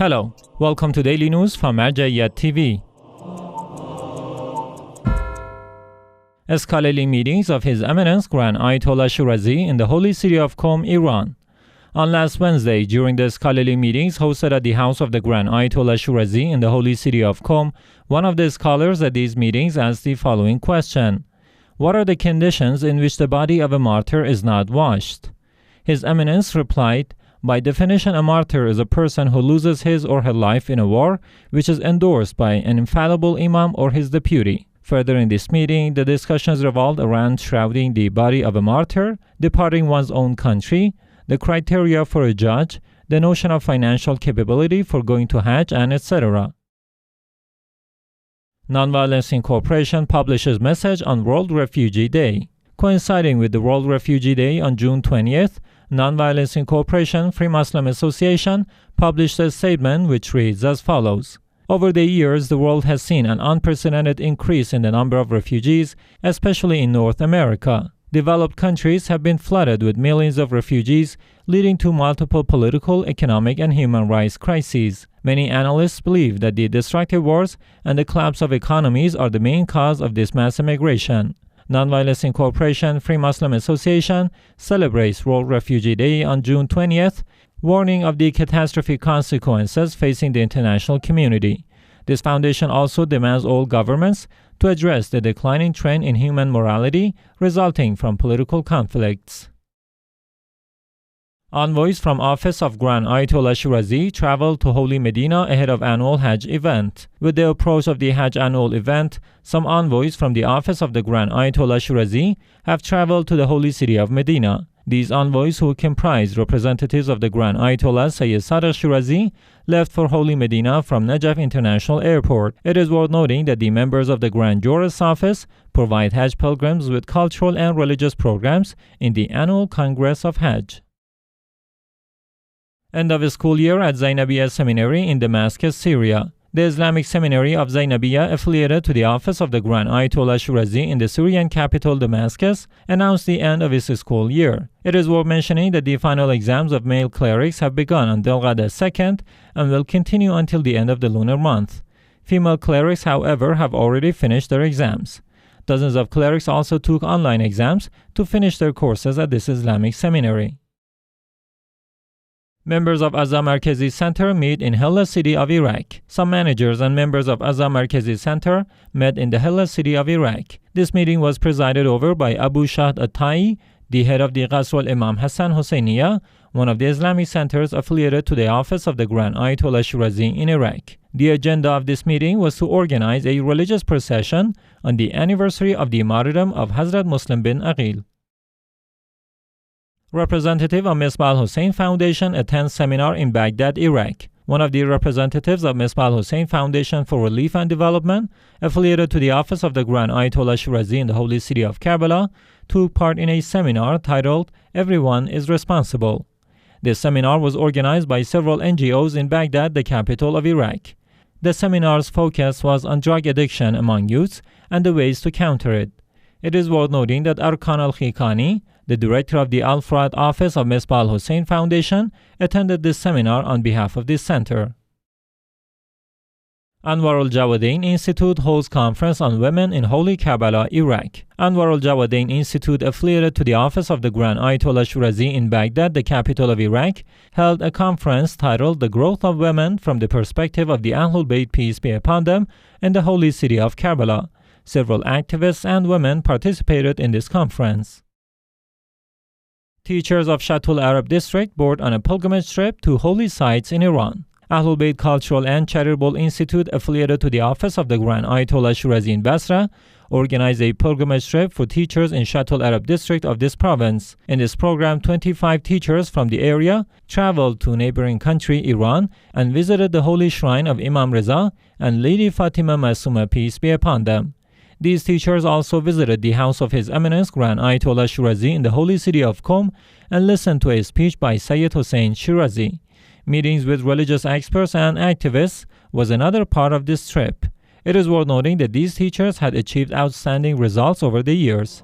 Hello, welcome to Daily News from Markazi TV. Scholarly meetings of His Eminence Grand Ayatollah Shirazi in the holy city of Qom, Iran. On last Wednesday, during the scholarly meetings hosted at the house of the Grand Ayatollah Shirazi in the holy city of Qom, one of the scholars at these meetings asked the following question: what are the conditions in which the body of a martyr is not washed? His Eminence replied, by definition, a martyr is a person who loses his or her life in a war which is endorsed by an infallible imam or his deputy. Further in this meeting, the discussions revolved around shrouding the body of a martyr, departing one's own country, the criteria for a judge, the notion of financial capability for going to Hajj, and etc. NonViolence Incorporation publishes message on World Refugee Day. Coinciding with the World Refugee Day on June 20th, NonViolence Incorporation Free Muslim Association published a statement which reads as follows: over the years, the world has seen an unprecedented increase in the number of refugees, especially in North America. Developed countries have been flooded with millions of refugees, leading to multiple political, economic, and human rights crises. Many analysts believe that the destructive wars and the collapse of economies are the main cause of this mass immigration. NonViolence Incorporation Free Muslim Association celebrates World Refugee Day on June 20th, warning of the catastrophic consequences facing the international community. This foundation also demands all governments to address the declining trend in human morality resulting from political conflicts. Envoys from Office of Grand Ayatollah Shirazi traveled to Holy Medina ahead of annual Hajj event. With the approach of the Hajj annual event, some envoys from the Office of the Grand Ayatollah Shirazi have traveled to the holy city of Medina. These envoys, who comprise representatives of the Grand Ayatollah Sayyid Sadiq Shirazi, left for Holy Medina from Najaf International Airport. It is worth noting that the members of the Grand Jurist Office provide Hajj pilgrims with cultural and religious programs in the annual Congress of Hajj. End of school year at Zainabiya Seminary in Damascus, Syria. The Islamic Seminary of Zainabiya, affiliated to the Office of the Grand Ayatollah Shirazi in the Syrian capital Damascus, announced the end of its school year. It is worth mentioning that the final exams of male clerics have begun on Dhil 2nd and will continue until the end of the lunar month. Female clerics, however, have already finished their exams. Dozens of clerics also took online exams to finish their courses at this Islamic seminary. Members of Azam Markazi Center meet in Hillah city of Iraq. Some managers and members of Azam Markazi Center met in the Hillah city of Iraq. This meeting was presided over by Abu Shahd At-Tai, the head of the Qasr al-Imam Hassan Husseiniya, one of the Islamic centers affiliated to the Office of the Grand Ayatollah Shirazi in Iraq. The agenda of this meeting was to organize a religious procession on the anniversary of the martyrdom of Hazrat Muslim bin Aqil. Representative of Misbah al-Hussein Foundation attends seminar in Baghdad, Iraq. One of the representatives of Misbah al-Hussein Foundation for Relief and Development, affiliated to the Office of the Grand Ayatollah Shirazi in the holy city of Karbala, took part in a seminar titled "Everyone is Responsible." This seminar was organized by several NGOs in Baghdad, the capital of Iraq. The seminar's focus was on drug addiction among youths and the ways to counter it. It is worth noting that Arkan al-Khikani, the director of the Al-Furat office of Misbah al-Hussein Foundation, attended this seminar on behalf of this center. Anwar al-Jawadain Institute holds conference on women in Holy Karbala, Iraq. Anwar al-Jawadain Institute, affiliated to the Office of the Grand Ayatollah Shirazi in Baghdad, the capital of Iraq, held a conference titled "The Growth of Women from the Perspective of the Ahlul Bayt, Peace be upon them," in the holy city of Karbala. Several activists and women participated in this conference. Teachers of Shattul-Arab district board on a pilgrimage trip to holy sites in Iran. Ahlul Bayt Cultural and Charitable Institute, affiliated to the Office of the Grand Ayatollah Shirazi in Basra, organized a pilgrimage trip for teachers in Shattul-Arab district of this province. In this program, 25 teachers from the area traveled to neighboring country Iran and visited the holy shrine of Imam Reza and Lady Fatima Masuma, peace be upon them. These teachers also visited the house of His Eminence Grand Ayatollah Shirazi in the holy city of Qom and listened to a speech by Sayyid Hussein Shirazi. Meetings with religious experts and activists was another part of this trip. It is worth noting that these teachers had achieved outstanding results over the years.